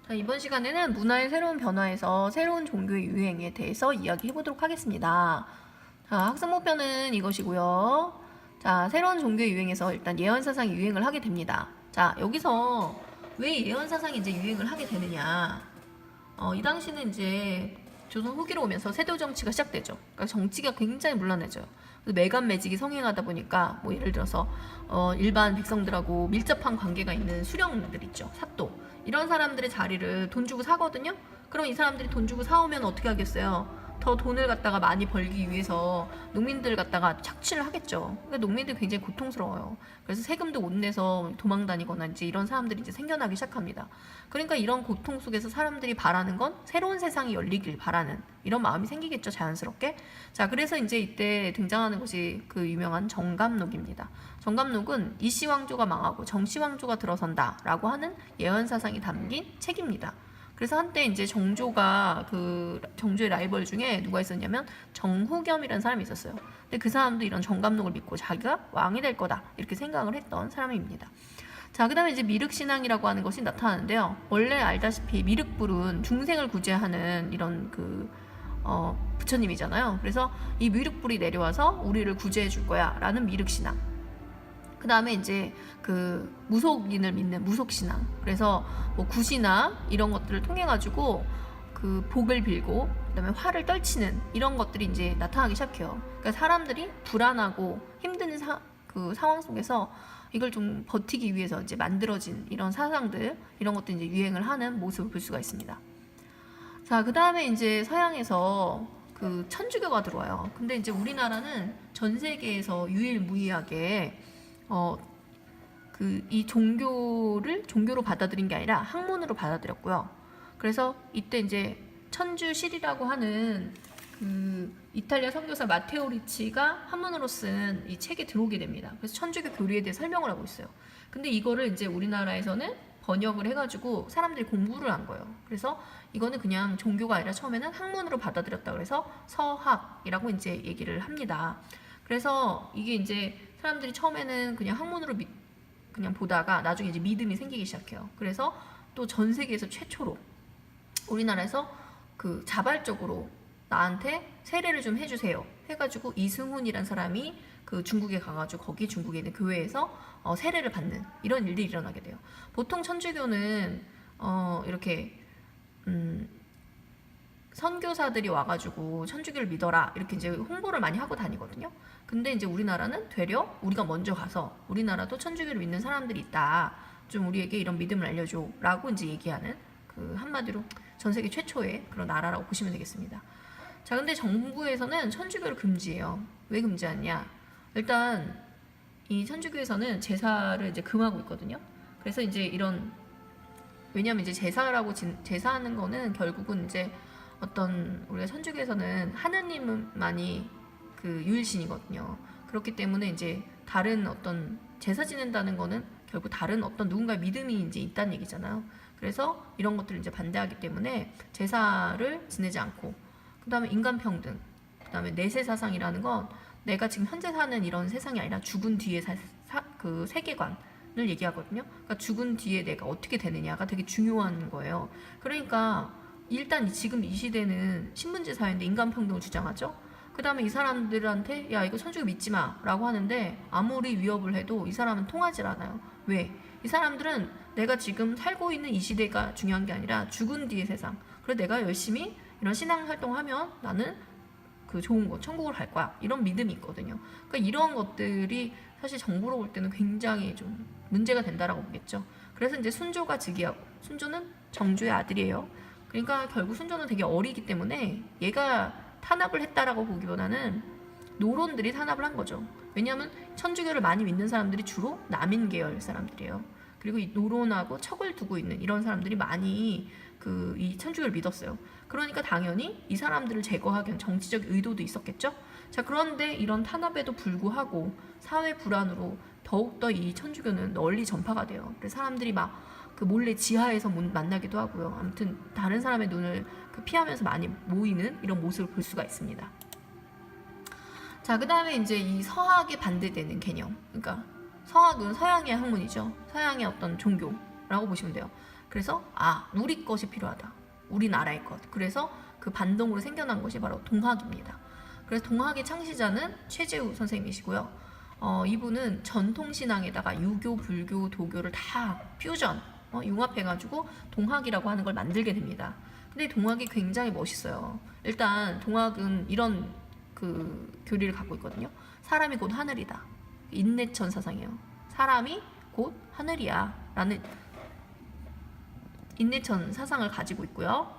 자, 이번 시간에는 문화의 새로운 변화에서 새로운 종교의 유행에 대해서 이야기해 보도록 하겠습니다. 자, 학습 목표는 이것이고요. 자, 새로운 종교의 유행에서 일단 예언 사상이 유행을 하게 됩니다. 자, 여기서 왜 예언 사상이 이제 유행을 하게 되느냐? 이 당시는 이제 조선 후기로 오면서 세도 정치가 시작되죠. 그러니까 정치가 굉장히 문란해져요. 그래서 매간 매직이 성행하다 보니까 뭐 예를 들어서 일반 백성들하고 밀접한 관계가 있는 수령들 있죠. 사또. 이런 사람들의 자리를 돈 주고 사거든요. 그럼 이 사람들이 돈 주고 사오면 어떻게 하겠어요? 더 돈을 갖다가 많이 벌기 위해서 농민들 갖다가 착취를 하겠죠. 그러니까 농민들 굉장히 고통스러워요. 그래서 세금도 못 내서 도망 다니거나 이제 이런 사람들이 이제 생겨나기 시작합니다. 그러니까 이런 고통 속에서 사람들이 바라는 건 새로운 세상이 열리길 바라는 이런 마음이 생기겠죠, 자연스럽게. 자, 그래서 이제 이때 등장하는 것이 그 유명한 정감록입니다. 정감록은 이씨 왕조가 망하고 정씨 왕조가 들어선다라고 하는 예언 사상이 담긴 책입니다. 그래서 한때 이제 정조가 그 정조의 라이벌 중에 누가 있었냐면 정후겸이라는 사람이 있었어요. 근데 그 사람도 이런 정감록을 믿고 자기가 왕이 될 거다 이렇게 생각을 했던 사람입니다. 자, 그 다음에 이제 미륵신앙이라고 하는 것이 나타나는데요. 원래 알다시피 미륵불은 중생을 구제하는 이런 부처님이잖아요. 그래서 이 미륵불이 내려와서 우리를 구제해 줄 거야 라는 미륵신앙. 그 다음에 이제 그 무속인을 믿는 무속신앙. 그래서 뭐 굿이나 이런 것들을 통해 가지고 그 복을 빌고 그다음에 화를 떨치는 이런 것들이 이제 나타나기 시작해요. 그러니까 사람들이 불안하고 힘든 그 상황 속에서 이걸 좀 버티기 위해서 이제 만들어진 이런 사상들 이런 것도 이제 유행을 하는 모습을 볼 수가 있습니다. 자, 그 다음에 이제 서양에서 그 천주교가 들어와요. 근데 이제 우리나라는 전 세계에서 유일무이하게 이 종교로 받아들인 게 아니라 학문으로 받아들였고요. 그래서 이때 이제 천주실이라고 하는 그 이탈리아 선교사 마테오 리치가 한문으로 쓴 이 책에 들어오게 됩니다. 그래서 천주교 교리에 대해 설명을 하고 있어요. 근데 이거를 이제 우리나라에서는 번역을 해가지고 사람들이 공부를 한 거예요. 그래서 이거는 그냥 종교가 아니라 처음에는 학문으로 받아들였다 그래서 서학이라고 이제 얘기를 합니다. 그래서 이게 이제 사람들이 처음에는 그냥 학문으로 그냥 보다가 나중에 이제 믿음이 생기기 시작해요. 그래서 또 전 세계에서 최초로 우리나라에서 그 자발적으로 나한테 세례를 좀 해주세요 해가지고 이승훈이란 사람이 그 중국에 가가지고 거기 중국에 있는 교회에서 세례를 받는 이런 일들이 일어나게 돼요. 보통 천주교는 이렇게 선교사들이 와가지고 천주교를 믿어라 이렇게 이제 홍보를 많이 하고 다니거든요. 근데 이제 우리나라는 되려 우리가 먼저 가서 우리나라도 천주교를 믿는 사람들이 있다. 좀 우리에게 이런 믿음을 알려줘 라고 이제 얘기하는 그 한마디로 전 세계 최초의 그런 나라라고 보시면 되겠습니다. 자, 근데 정부에서는 천주교를 금지해요. 왜 금지하냐? 일단 이 천주교에서는 제사를 이제 금하고 있거든요. 그래서 이제 왜냐면 이제 제사하는 거는 결국은 이제 우리가 천주교에서는 하느님만이 그 유일신이거든요. 그렇기 때문에 이제 다른 제사 지낸다는 거는 결국 다른 누군가의 믿음이 이제 있다는 얘기잖아요. 그래서 이런 것들을 이제 반대하기 때문에 제사를 지내지 않고, 그 다음에 인간평등, 그 다음에 내세사상이라는 건 내가 지금 현재 사는 이런 세상이 아니라 죽은 뒤의 그 세계관을 얘기하거든요. 그러니까 죽은 뒤에 내가 어떻게 되느냐가 되게 중요한 거예요. 그러니까 일단 지금 이 시대는 신분제 사회인데 인간평등을 주장하죠. 그 다음에 이 사람들한테 야 이거 천주교 믿지 마 라고 하는데 아무리 위협을 해도 이 사람은 통하질 않아요. 왜? 이 사람들은 내가 지금 살고 있는 이 시대가 중요한 게 아니라 죽은 뒤의 세상. 그래서 내가 열심히 이런 신앙 활동하면 나는 그 좋은 곳 천국을 갈 거야 이런 믿음이 있거든요. 그러니까 이런 것들이 사실 정부로 볼 때는 굉장히 좀 문제가 된다라고 보겠죠. 그래서 이제 순조가 즉위하고, 순조는 정조의 아들이에요. 그러니까 결국 순조는 되게 어리기 때문에 얘가 탄압을 했다라고 보기보다는 노론들이 탄압을 한 거죠. 왜냐하면 천주교를 많이 믿는 사람들이 주로 남인 계열 사람들이에요. 그리고 이 노론하고 척을 두고 있는 이런 사람들이 많이 이 천주교를 믿었어요. 그러니까 당연히 이 사람들을 제거하기 위한 정치적 의도도 있었겠죠. 자, 그런데 이런 탄압에도 불구하고 사회 불안으로 더욱더 이 천주교는 널리 전파가 돼요. 그래서 사람들이 막 그 몰래 지하에서 만나기도 하고요. 아무튼 다른 사람의 눈을 피하면서 많이 모이는 이런 모습을 볼 수가 있습니다. 자, 그 다음에 이제 이 서학에 반대되는 개념. 그러니까 서학은 서양의 학문이죠. 서양의 어떤 종교라고 보시면 돼요. 그래서 우리 것이 필요하다. 우리나라의 것. 그래서 그 반동으로 생겨난 것이 바로 동학입니다. 그래서 동학의 창시자는 최재우 선생님이시고요. 이분은 전통신앙에다가 유교, 불교, 도교를 다 퓨전, 융합해가지고 동학이라고 하는 걸 만들게 됩니다. 근데 동학이 굉장히 멋있어요. 일단 동학은 이런 그 교리를 갖고 있거든요. 사람이 곧 하늘이다. 인내천 사상이에요. 사람이 곧 하늘이야 라는 인내천 사상을 가지고 있고요.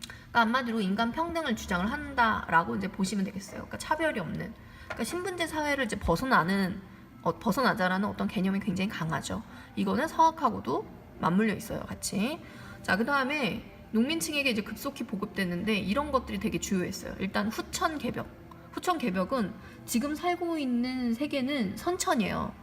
그러니까 한마디로 인간 평등을 주장을 한다라고 이제 보시면 되겠어요. 그러니까 차별이 없는, 그러니까 신분제 사회를 이제 벗어나자라는 어떤 개념이 굉장히 강하죠. 이거는 서학하고도 맞물려 있어요, 같이. 자, 그 다음에 농민층에게 이제 급속히 보급됐는데 이런 것들이 되게 주요했어요. 일단 후천개벽. 후천개벽은 지금 살고 있는 세계는 선천이에요.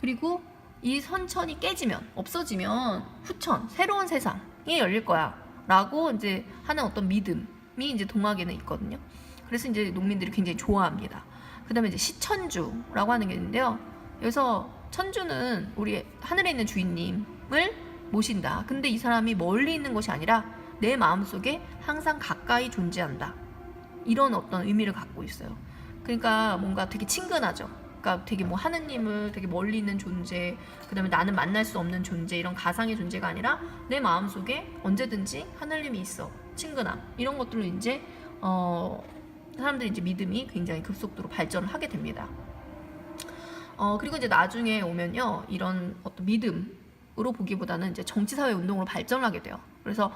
그리고 이 선천이 깨지면, 없어지면 후천, 새로운 세상이 열릴 거야 라고 이제 하는 어떤 믿음이 이제 동학에는 있거든요. 그래서 이제 농민들이 굉장히 좋아합니다. 그 다음에 이제 시천주라고 하는 게 있는데요. 여기서 천주는 우리 하늘에 있는 주인님을 모신다. 근데 이 사람이 멀리 있는 것이 아니라 내 마음속에 항상 가까이 존재한다. 이런 어떤 의미를 갖고 있어요. 그러니까 뭔가 되게 친근하죠. 그러니까 되게 뭐 하느님을 되게 멀리 있는 존재, 그 다음에 나는 만날 수 없는 존재, 이런 가상의 존재가 아니라 내 마음속에 언제든지 하느님이 있어. 친근함. 이런 것들로 이제 사람들이 이제 믿음이 굉장히 급속도로 발전을 하게 됩니다. 그리고 이제 나중에 오면요, 이런 어떤 믿음으로 보기보다는 이제 정치사회 운동으로 발전하게 돼요. 그래서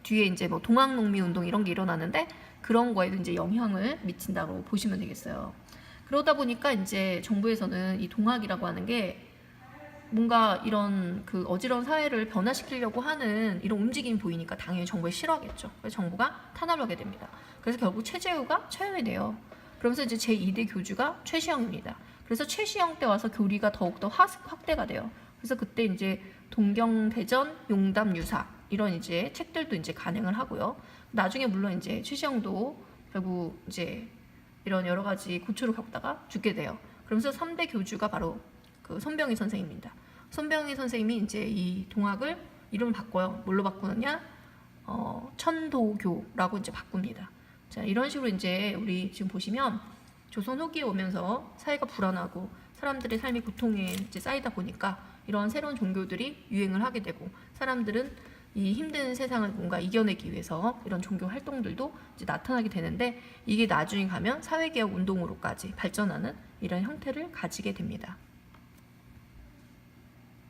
뒤에 이제 뭐 동학농민 운동 이런 게 일어나는데 그런 거에도 이제 영향을 미친다고 보시면 되겠어요. 그러다 보니까 이제 정부에서는 이 동학이라고 하는 게 뭔가 이런 그 어지러운 사회를 변화시키려고 하는 이런 움직임이 보이니까 당연히 정부에 싫어하겠죠. 그래서 정부가 탄압을 하게 됩니다. 그래서 결국 최재우가 처형이 돼요. 그러면서 이제 제2대 교주가 최시영입니다. 그래서 최시영 때 와서 교리가 더욱더 확대가 돼요. 그래서 그때 이제 동경대전, 용담, 유사 이런 이제 책들도 이제 간행을 하고요. 나중에 물론 이제 최시영도 결국 이제 이런 여러 가지 고초를 겪다가 죽게 돼요. 그러면서 3대 교주가 바로 그 손병희 선생님입니다. 손병희 선생님이 이제 이 동학을 이름을 바꿔요. 뭘로 바꾸느냐? 천도교라고 이제 바꿉니다. 자, 이런 식으로 이제 우리 지금 보시면 조선 후기에 오면서 사회가 불안하고 사람들의 삶이 고통에 이제 쌓이다 보니까 이런 새로운 종교들이 유행을 하게 되고 사람들은 이 힘든 세상을 뭔가 이겨내기 위해서 이런 종교 활동들도 이제 나타나게 되는데 이게 나중에 가면 사회개혁 운동으로까지 발전하는 이런 형태를 가지게 됩니다.